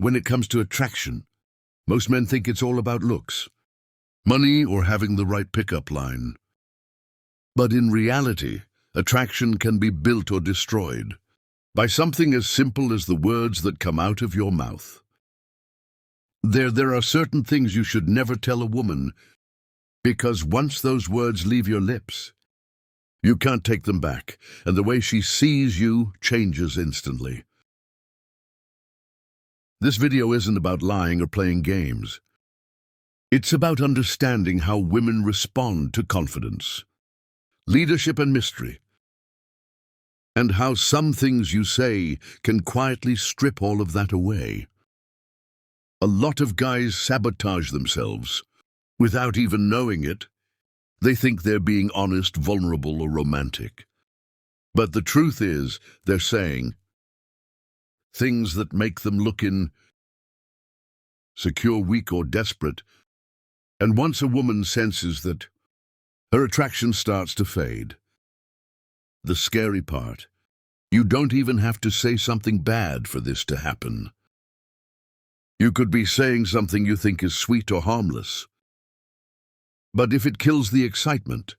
When it comes to attraction, most men think it's all about looks, money, or having the right pickup line. But in reality, attraction can be built or destroyed by something as simple as the words that come out of your mouth. There are certain things you should never tell a woman, because once those words leave your lips, you can't take them back, and the way she sees you changes instantly. This video isn't about lying or playing games. It's about understanding how women respond to confidence, leadership, and mystery, and how some things you say can quietly strip all of that away. A lot of guys sabotage themselves without even knowing it. They think they're being honest, vulnerable, or romantic. But the truth is, they're saying things that make them look insecure, weak, or desperate. And once a woman senses that, her attraction starts to fade. The scary part, you don't even have to say something bad for this to happen. You could be saying something you think is sweet or harmless. But if it kills the excitement,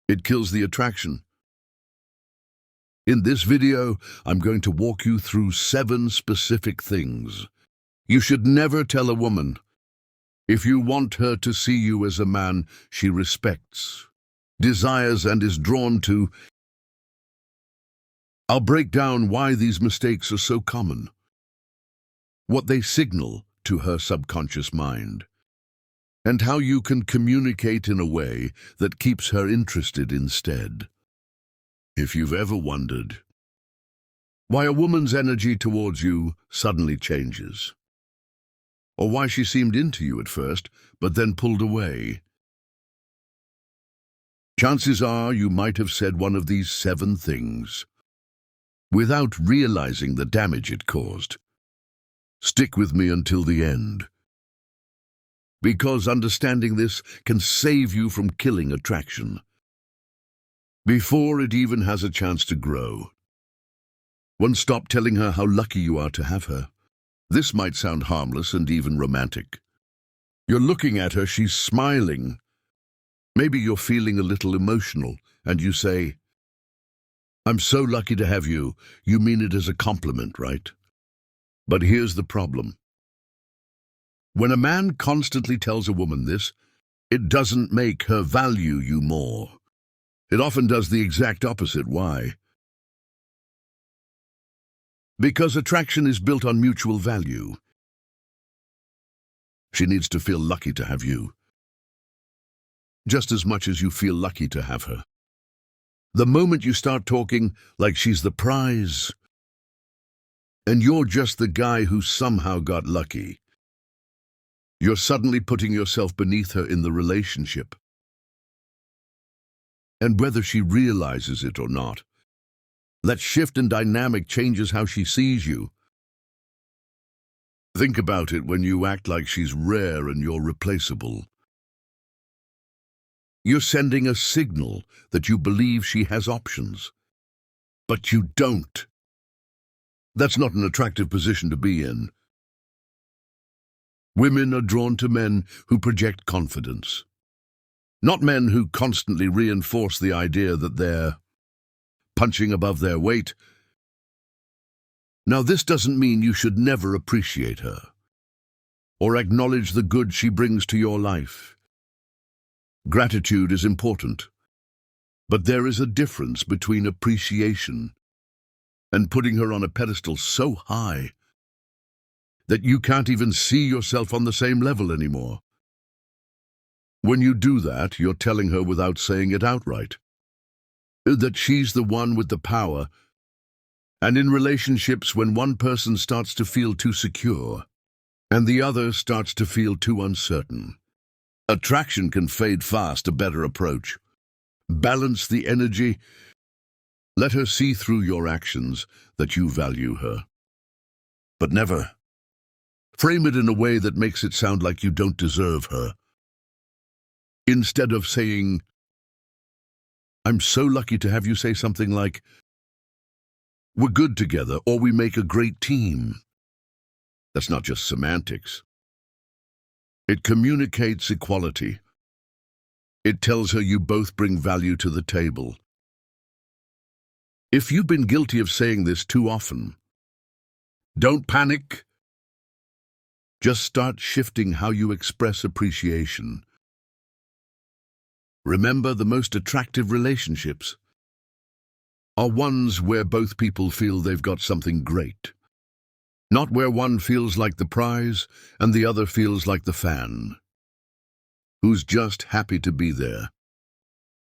it kills the attraction. In this video, I'm going to walk you through 7 specific things you should never tell a woman if you want her to see you as a man she respects, desires, and is drawn to. I'll break down why these mistakes are so common, what they signal to her subconscious mind, and how you can communicate in a way that keeps her interested instead. If you've ever wondered why a woman's energy towards you suddenly changes, or why she seemed into you at first but then pulled away, chances are you might have said one of these 7 things without realizing the damage it caused. Stick with me until the end, because understanding this can save you from killing attraction before it even has a chance to grow. 1. Stop telling her how lucky you are to have her. This might sound harmless and even romantic. You're looking at her, she's smiling. Maybe you're feeling a little emotional, and you say, "I'm so lucky to have you." You mean it as a compliment, right? But here's the problem. When a man constantly tells a woman this, it doesn't make her value you more. It often does the exact opposite. Why? Because attraction is built on mutual value. She needs to feel lucky to have you, just as much as you feel lucky to have her. The moment you start talking like she's the prize, and you're just the guy who somehow got lucky, you're suddenly putting yourself beneath her in the relationship. And whether she realizes it or not, that shift in dynamic changes how she sees you. Think about it. When you act like she's rare and you're replaceable, you're sending a signal that you believe she has options, but you don't. That's not an attractive position to be in. Women are drawn to men who project confidence, not men who constantly reinforce the idea that they're punching above their weight. Now, this doesn't mean you should never appreciate her or acknowledge the good she brings to your life. Gratitude is important, but there is a difference between appreciation and putting her on a pedestal so high that you can't even see yourself on the same level anymore. When you do that, you're telling her without saying it outright that she's the one with the power. And in relationships, when one person starts to feel too secure and the other starts to feel too uncertain, attraction can fade fast. A better approach: balance the energy. Let her see through your actions that you value her, but never frame it in a way that makes it sound like you don't deserve her. Instead of saying, "I'm so lucky to have you," say something like, "We're good together," or "We make a great team." That's not just semantics. It communicates equality. It tells her you both bring value to the table. If you've been guilty of saying this too often, don't panic. Just start shifting how you express appreciation. Remember, the most attractive relationships are ones where both people feel they've got something great. Not where one feels like the prize and the other feels like the fan, who's just happy to be there.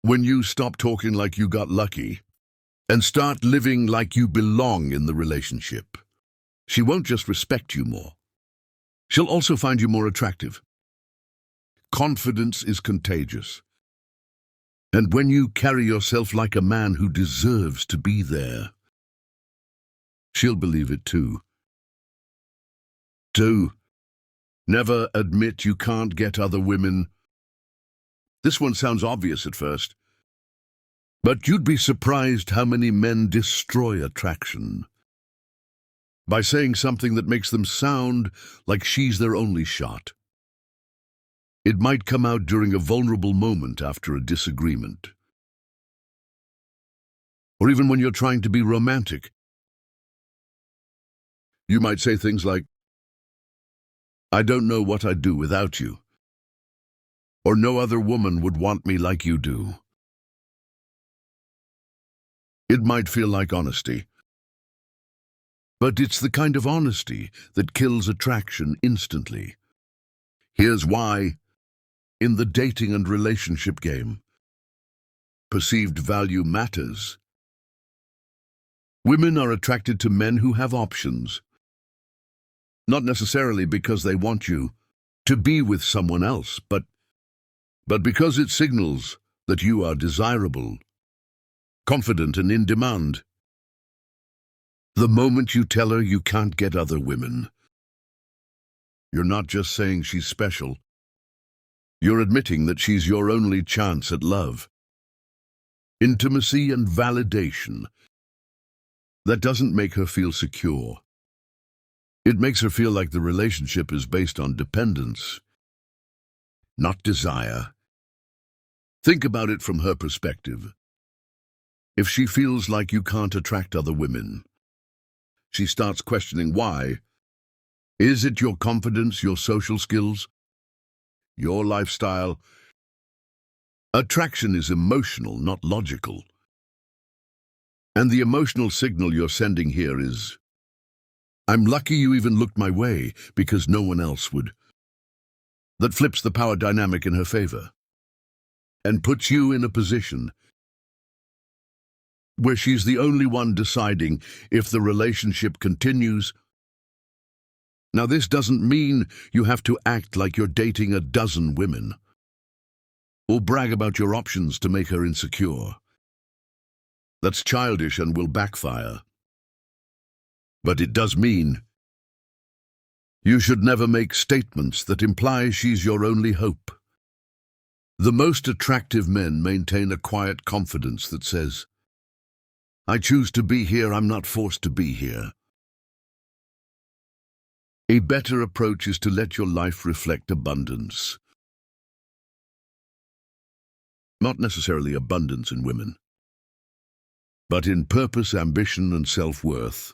When you stop talking like you got lucky and start living like you belong in the relationship, she won't just respect you more. She'll also find you more attractive. Confidence is contagious. And when you carry yourself like a man who deserves to be there, she'll believe it too. 2. Never admit you can't get other women. This one sounds obvious at first, but you'd be surprised how many men destroy attraction by saying something that makes them sound like she's their only shot. It might come out during a vulnerable moment after a disagreement, or even when you're trying to be romantic. You might say things like, "I don't know what I'd do without you," or "No other woman would want me like you do." It might feel like honesty, but it's the kind of honesty that kills attraction instantly. Here's why. In the dating and relationship game, perceived value matters. Women are attracted to men who have options, not necessarily because they want you to be with someone else, but because it signals that you are desirable, confident, and in demand. The moment you tell her you can't get other women, you're not just saying she's special. You're admitting that she's your only chance at love, intimacy, and validation. That doesn't make her feel secure. It makes her feel like the relationship is based on dependence, not desire. Think about it from her perspective. If she feels like you can't attract other women, she starts questioning why. Is it your confidence, your social skills, your lifestyle? Attraction is emotional, not logical. And the emotional signal you're sending here is, "I'm lucky you even looked my way because no one else would." That flips the power dynamic in her favor and puts you in a position where she's the only one deciding if the relationship continues. Now, this doesn't mean you have to act like you're dating a dozen women or brag about your options to make her insecure. That's childish and will backfire. But it does mean you should never make statements that imply she's your only hope. The most attractive men maintain a quiet confidence that says, "I choose to be here, I'm not forced to be here." A better approach is to let your life reflect abundance. Not necessarily abundance in women, but in purpose, ambition, and self-worth.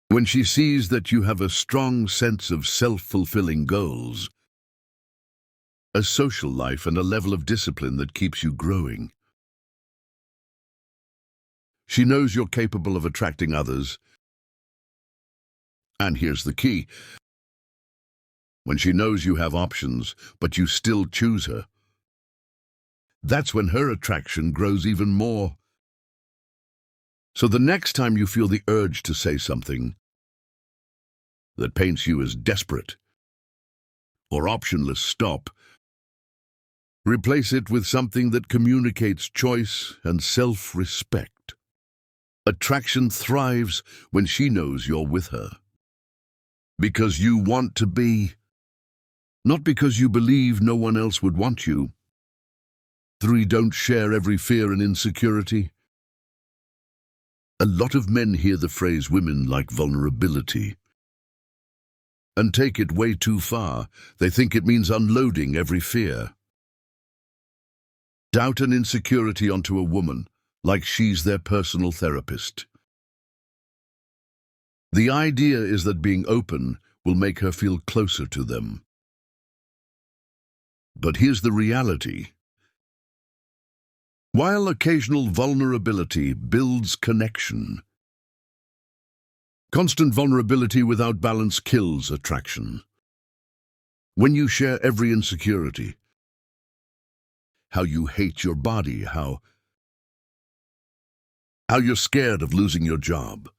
When she sees that you have a strong sense of self-fulfilling goals, a social life, and a level of discipline that keeps you growing, she knows you're capable of attracting others. And here's the key. When she knows you have options, but you still choose her, that's when her attraction grows even more. So the next time you feel the urge to say something that paints you as desperate or optionless, stop. Replace it with something that communicates choice and self-respect. Attraction thrives when she knows you're with her, because you want to be, not because you believe no one else would want you. 3. Don't share every fear and insecurity. A lot of men hear the phrase "women like vulnerability," and take it way too far. They think it means unloading every fear. Doubt and insecurity onto a woman, like she's their personal therapist. The idea is that being open will make her feel closer to them. But here's the reality. While occasional vulnerability builds connection, constant vulnerability without balance kills attraction. When you share every insecurity, how you hate your body, how you're scared of losing your job,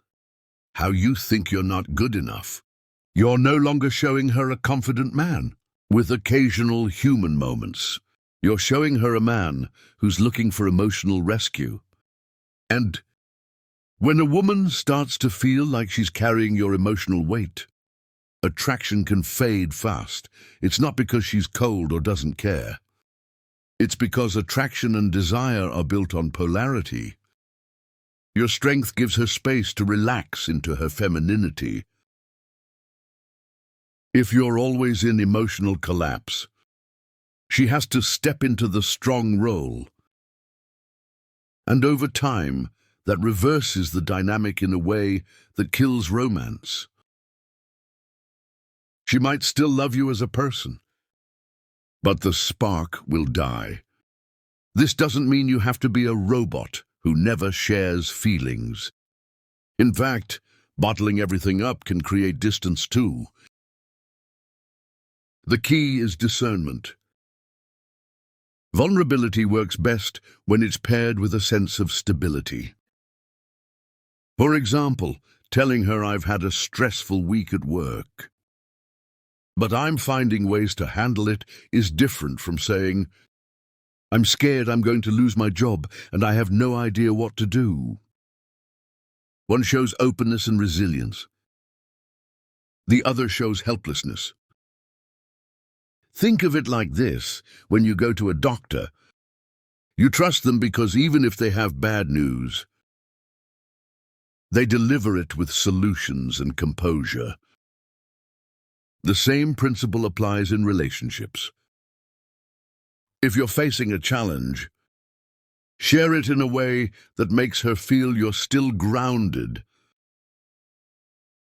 how you think you're not good enough, you're no longer showing her a confident man. With occasional human moments, you're showing her a man who's looking for emotional rescue. And when a woman starts to feel like she's carrying your emotional weight, attraction can fade fast. It's not because she's cold or doesn't care. It's because attraction and desire are built on polarity. Your strength gives her space to relax into her femininity. If you're always in emotional collapse, she has to step into the strong role. And over time, that reverses the dynamic in a way that kills romance. She might still love you as a person, but the spark will die. This doesn't mean you have to be a robot who never shares feelings. In fact, bottling everything up can create distance too. The key is discernment. Vulnerability works best when it's paired with a sense of stability. For example, telling her I've had a stressful week at work, but I'm finding ways to handle it is different from saying, I'm scared I'm going to lose my job and I have no idea what to do. One shows openness and resilience. The other shows helplessness. Think of it like this: when you go to a doctor, you trust them because even if they have bad news, they deliver it with solutions and composure. The same principle applies in relationships. If you're facing a challenge, share it in a way that makes her feel you're still grounded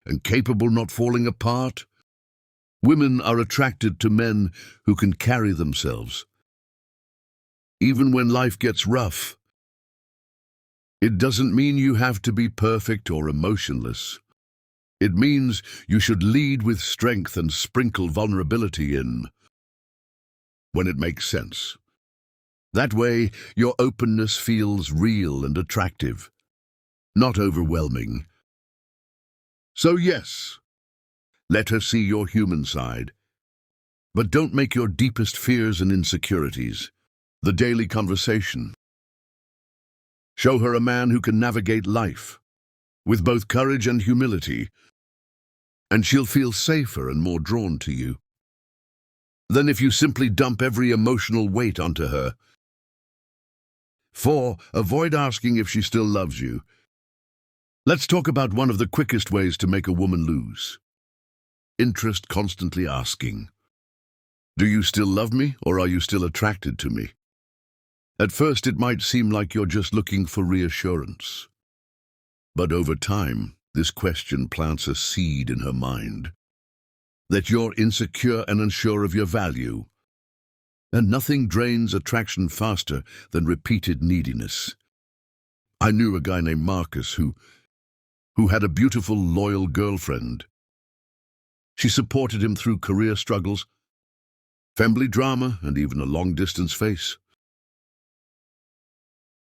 and capable, not falling apart. Women are attracted to men who can carry themselves, even when life gets rough. It doesn't mean you have to be perfect or emotionless. It means you should lead with strength and sprinkle vulnerability in when it makes sense. That way, your openness feels real and attractive, not overwhelming. So yes, let her see your human side, but don't make your deepest fears and insecurities the daily conversation. Show her a man who can navigate life with both courage and humility, and she'll feel safer and more drawn to you than if you simply dump every emotional weight onto her. 4. Avoid asking if she still loves you. Let's talk about one of the quickest ways to make a woman lose interest. Constantly asking, do you still love me, or are you still attracted to me? At first it might seem like you're just looking for reassurance. But over time, this question plants a seed in her mind that you're insecure and unsure of your value. And nothing drains attraction faster than repeated neediness. I knew a guy named Marcus who had a beautiful, loyal girlfriend. She supported him through career struggles, family drama, and even a long-distance face.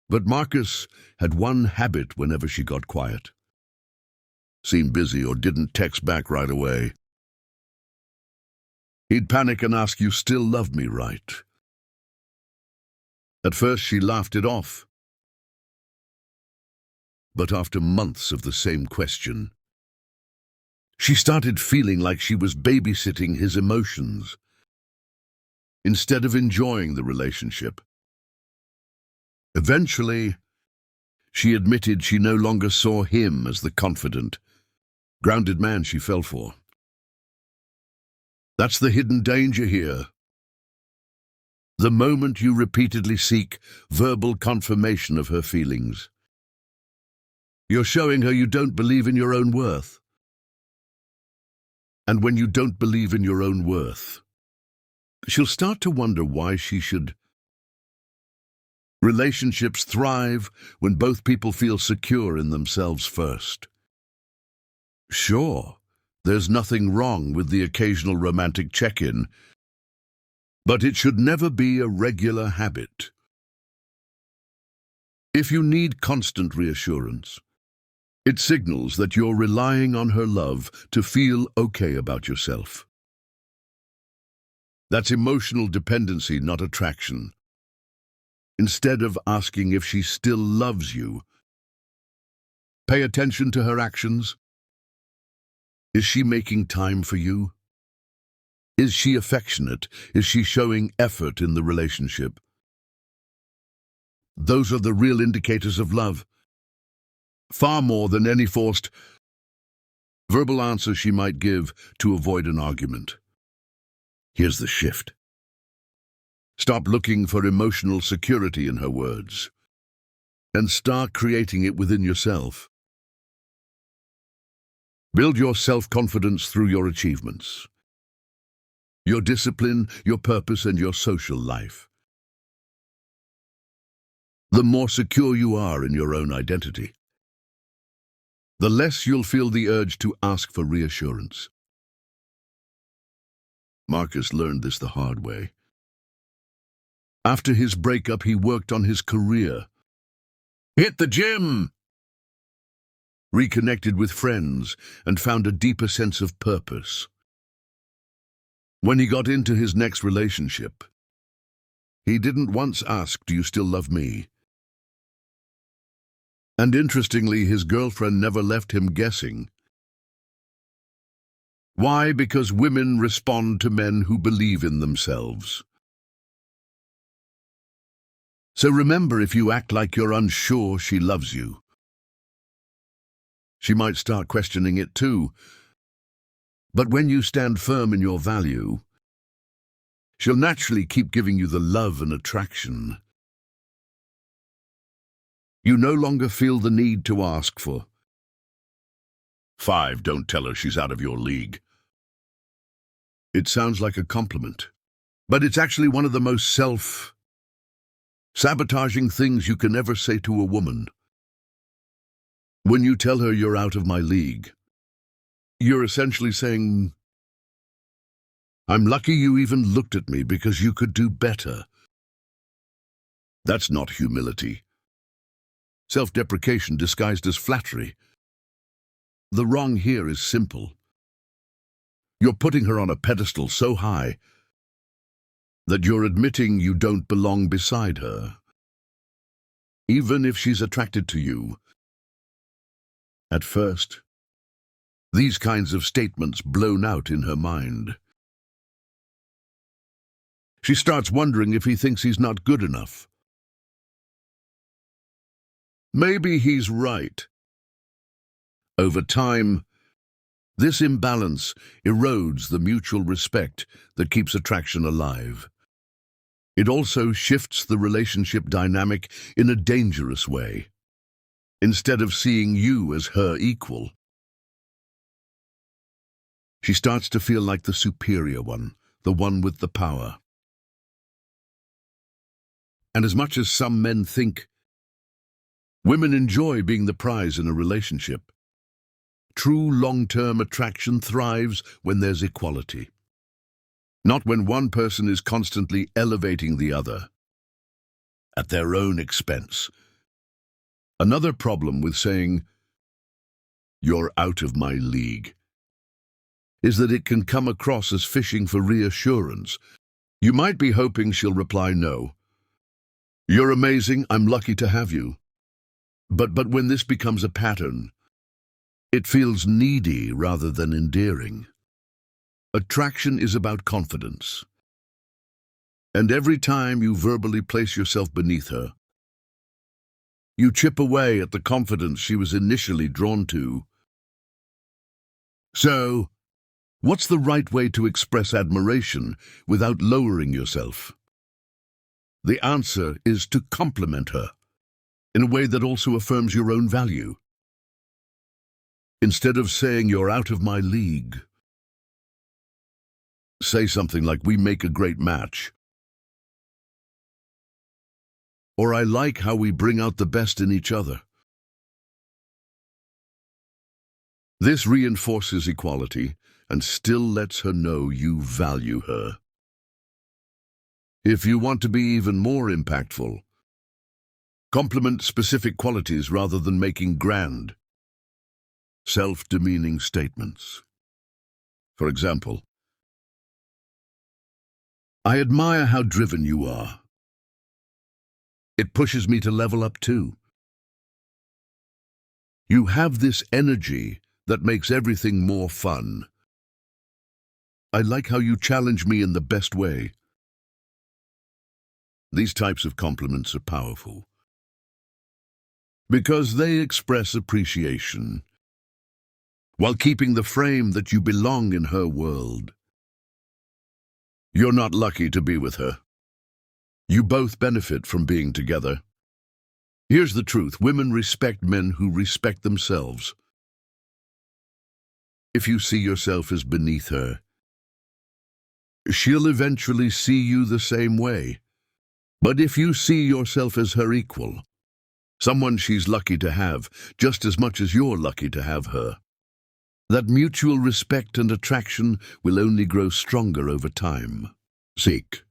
But Marcus had one habit whenever she got quiet. Seemed busy or didn't text back right away. He'd panic and ask, you still love me, right? At first she laughed it off. But after months of the same question, she started feeling like she was babysitting his emotions instead of enjoying the relationship. Eventually, she admitted she no longer saw him as the confident, grounded man she fell for. That's the hidden danger here. The moment you repeatedly seek verbal confirmation of her feelings, you're showing her you don't believe in your own worth. And when you don't believe in your own worth, she'll start to wonder why she should. Relationships thrive when both people feel secure in themselves first. Sure, there's nothing wrong with the occasional romantic check-in, but it should never be a regular habit. If you need constant reassurance, it signals that you're relying on her love to feel okay about yourself. That's emotional dependency, not attraction. Instead of asking if she still loves you, pay attention to her actions. Is she making time for you? Is she affectionate? Is she showing effort in the relationship? Those are the real indicators of love, far more than any forced verbal answer she might give to avoid an argument. Here's the shift. Stop looking for emotional security in her words, and start creating it within yourself. Build your self-confidence through your achievements, your discipline, your purpose, and your social life. The more secure you are in your own identity, the less you'll feel the urge to ask for reassurance. Marcus learned this the hard way. After his breakup, he worked on his career, hit the gym, reconnected with friends, and found a deeper sense of purpose. When he got into his next relationship, he didn't once ask, "Do you still love me?" And interestingly, his girlfriend never left him guessing. Why? Because women respond to men who believe in themselves. So remember, if you act like you're unsure she loves you, she might start questioning it too. But when you stand firm in your value, she'll naturally keep giving you the love and attraction. You no longer feel the need to ask for 5. Don't tell her she's out of your league. It sounds like a compliment, but it's actually one of the most self-sabotaging things you can ever say to a woman. When you tell her you're out of my league, you're essentially saying, "I'm lucky you even looked at me because you could do better." That's not humility. Self-deprecation disguised as flattery. The wrong here is simple. You're putting her on a pedestal so high that you're admitting you don't belong beside her, even if she's attracted to you. At first, these kinds of statements blown out in her mind. She starts wondering if he thinks he's not good enough. Maybe he's right. Over time, this imbalance erodes the mutual respect that keeps attraction alive. It also shifts the relationship dynamic in a dangerous way. Instead of seeing you as her equal, she starts to feel like the superior one, the one with the power. And as much as some men think women enjoy being the prize in a relationship, true long-term attraction thrives when there's equality, not when one person is constantly elevating the other at their own expense. Another problem with saying, "You're out of my league," is that it can come across as fishing for reassurance. You might be hoping she'll reply, "No, you're amazing, I'm lucky to have you." But when this becomes a pattern, it feels needy rather than endearing. Attraction is about confidence. And every time you verbally place yourself beneath her, you chip away at the confidence she was initially drawn to. So, What's the right way to express admiration without lowering yourself? The answer is to compliment her in a way that also affirms your own value. Instead of saying you're out of my league, say something like, we make a great match. Or I like how we bring out the best in each other. This reinforces equality and still lets her know you value her. If you want to be even more impactful, compliment specific qualities rather than making grand, self-demeaning statements. For example, I admire how driven you are. It pushes me to level up too. You have this energy that makes everything more fun. I like how you challenge me in the best way. These types of compliments are powerful because they express appreciation while keeping the frame that you belong in her world. You're not lucky to be with her. You both benefit from being together. Here's the truth: women respect men who respect themselves. If you see yourself as beneath her, she'll eventually see you the same way. But if you see yourself as her equal, someone she's lucky to have, just as much as you're lucky to have her, that mutual respect and attraction will only grow stronger over time. Seek.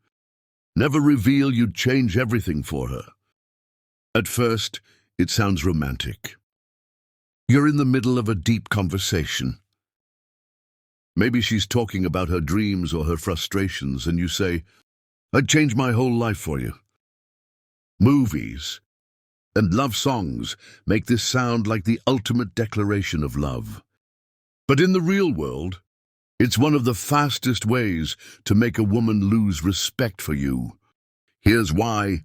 Never reveal you'd change everything for her. At first, it sounds romantic. You're in the middle of a deep conversation. Maybe she's talking about her dreams or her frustrations, and you say, I'd change my whole life for you. Movies and love songs make this sound like the ultimate declaration of love. But in the real world, it's one of the fastest ways to make a woman lose respect for you. Here's why.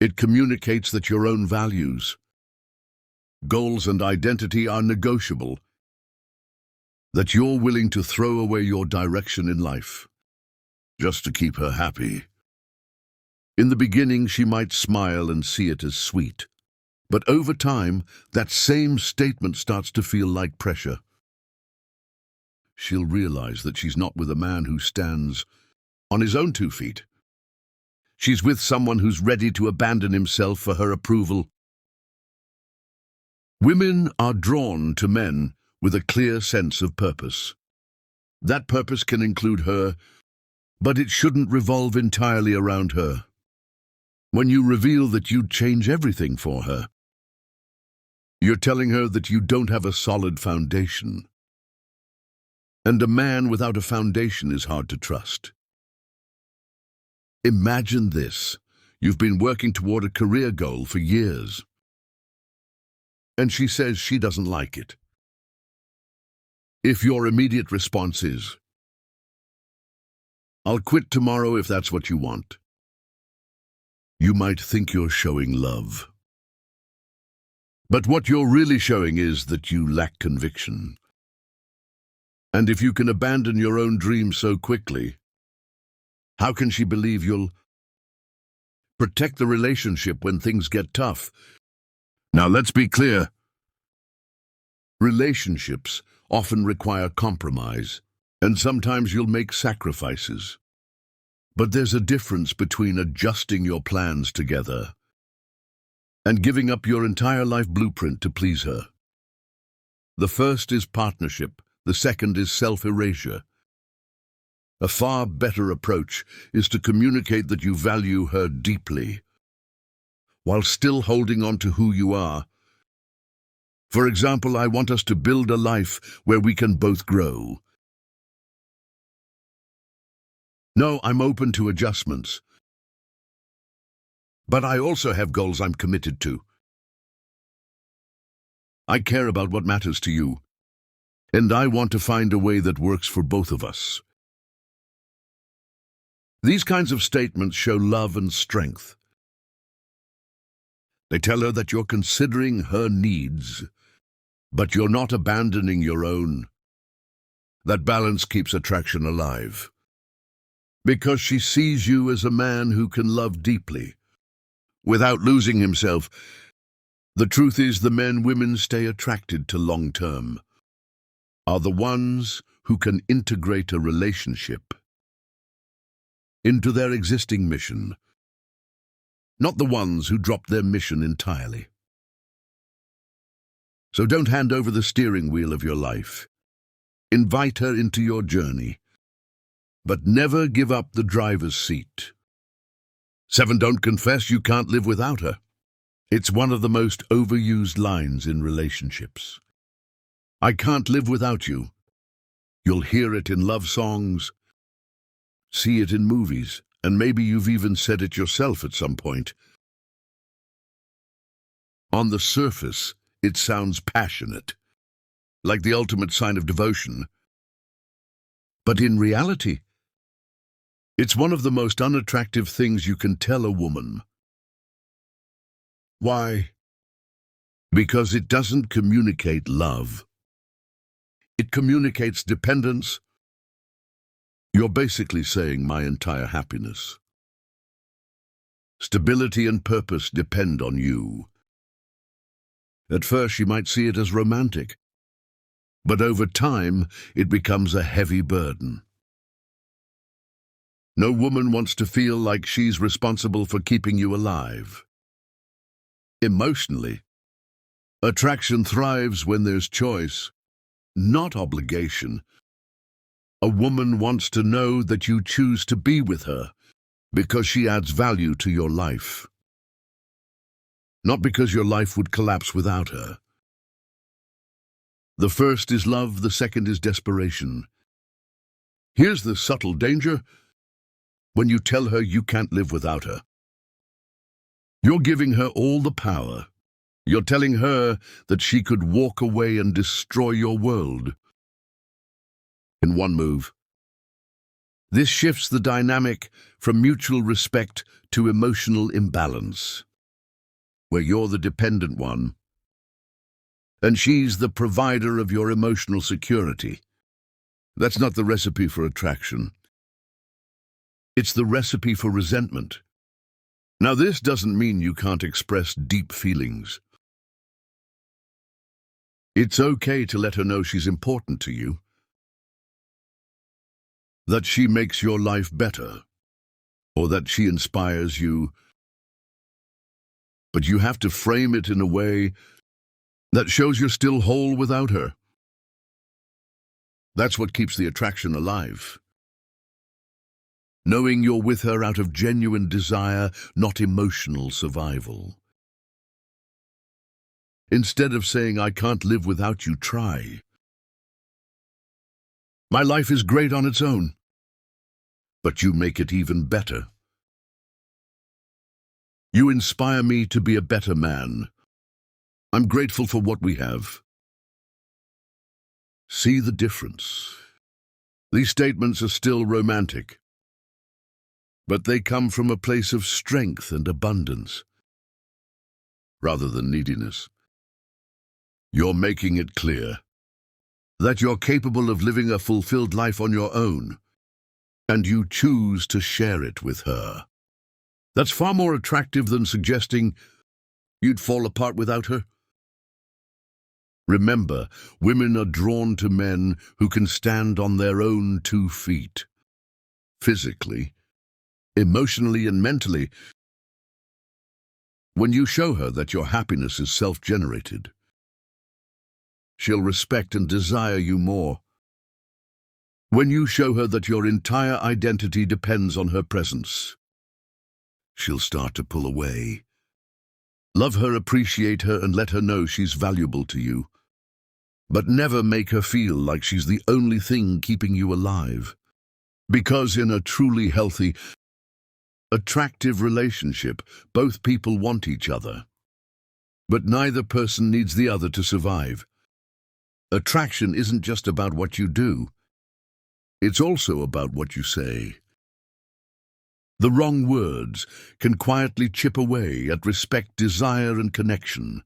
It communicates that your own values, goals, and identity are negotiable, that you're willing to throw away your direction in life just to keep her happy. In the beginning, she might smile and see it as sweet, but over time, that same statement starts to feel like pressure. She'll realize that she's not with a man who stands on his own 2 feet. She's with someone who's ready to abandon himself for her approval. Women are drawn to men with a clear sense of purpose. That purpose can include her, but it shouldn't revolve entirely around her. When you reveal that you'd change everything for her, you're telling her that you don't have a solid foundation. And a man without a foundation is hard to trust. Imagine this. You've been working toward a career goal for years, and she says she doesn't like it. If your immediate response is, I'll quit tomorrow if that's what you want, you might think you're showing love. But what you're really showing is that you lack conviction. And if you can abandon your own dreams so quickly, how can she believe you'll protect the relationship when things get tough? Now let's be clear. Relationships often require compromise, and sometimes you'll make sacrifices. But there's a difference between adjusting your plans together and giving up your entire life blueprint to please her. The first is partnership, the second is self-erasure. A far better approach is to communicate that you value her deeply, while still holding on to who you are. For example, I want us to build a life where we can both grow. No, I'm open to adjustments, but I also have goals I'm committed to. I care about what matters to you, and I want to find a way that works for both of us. These kinds of statements show love and strength. They tell her that you're considering her needs, but you're not abandoning your own. That balance keeps attraction alive. Because she sees you as a man who can love deeply, without losing himself. The truth is, the men women stay attracted to long term are the ones who can integrate a relationship into their existing mission, not the ones who drop their mission entirely. So don't hand over the steering wheel of your life. Invite her into your journey, but never give up the driver's seat. 7. Don't confess you can't live without her. It's one of the most overused lines in relationships. I can't live without you. You'll hear it in love songs, see it in movies, and maybe you've even said it yourself at some point. On the surface, it sounds passionate, like the ultimate sign of devotion. But in reality, it's one of the most unattractive things you can tell a woman. Why? Because it doesn't communicate love. It communicates dependence. You're basically saying my entire happiness, stability and purpose depend on you. At first she might see it as romantic, but over time it becomes a heavy burden. No woman wants to feel like she's responsible for keeping you alive. Emotionally, attraction thrives when there's choice, not obligation. A woman wants to know that you choose to be with her because she adds value to your life, not because your life would collapse without her. The first is love, the second is desperation. Here's the subtle danger. When you tell her you can't live without her, you're giving her all the power. You're telling her that she could walk away and destroy your world in one move. This shifts the dynamic from mutual respect to emotional imbalance, where you're the dependent one, and she's the provider of your emotional security. That's not the recipe for attraction. It's the recipe for resentment. Now, this doesn't mean you can't express deep feelings. It's okay to let her know she's important to you, that she makes your life better, or that she inspires you. But you have to frame it in a way that shows you're still whole without her. That's what keeps the attraction alive. Knowing you're with her out of genuine desire, not emotional survival. Instead of saying, I can't live without you, try, my life is great on its own, but you make it even better. You inspire me to be a better man. I'm grateful for what we have. See the difference. These statements are still romantic, but they come from a place of strength and abundance, rather than neediness. You're making it clear that you're capable of living a fulfilled life on your own, and you choose to share it with her. That's far more attractive than suggesting you'd fall apart without her. Remember, women are drawn to men who can stand on their own 2 feet, physically, emotionally, and mentally. When you show her that your happiness is self-generated, she'll respect and desire you more. When you show her that your entire identity depends on her presence, she'll start to pull away. Love her, appreciate her, and let her know she's valuable to you. But never make her feel like she's the only thing keeping you alive. Because in a truly healthy, attractive relationship, both people want each other. But neither person needs the other to survive. Attraction isn't just about what you do. It's also about what you say. The wrong words can quietly chip away at respect, desire, and connection.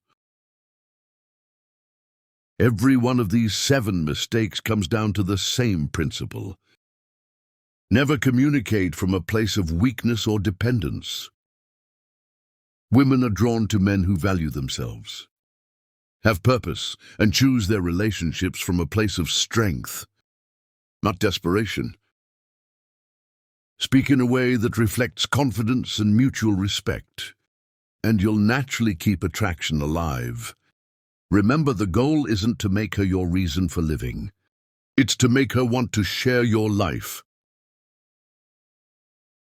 Every one of these 7 mistakes comes down to the same principle. Never communicate from a place of weakness or dependence. Women are drawn to men who value themselves, have purpose, and choose their relationships from a place of strength, not desperation. Speak in a way that reflects confidence and mutual respect, and you'll naturally keep attraction alive. Remember, the goal isn't to make her your reason for living. It's to make her want to share your life.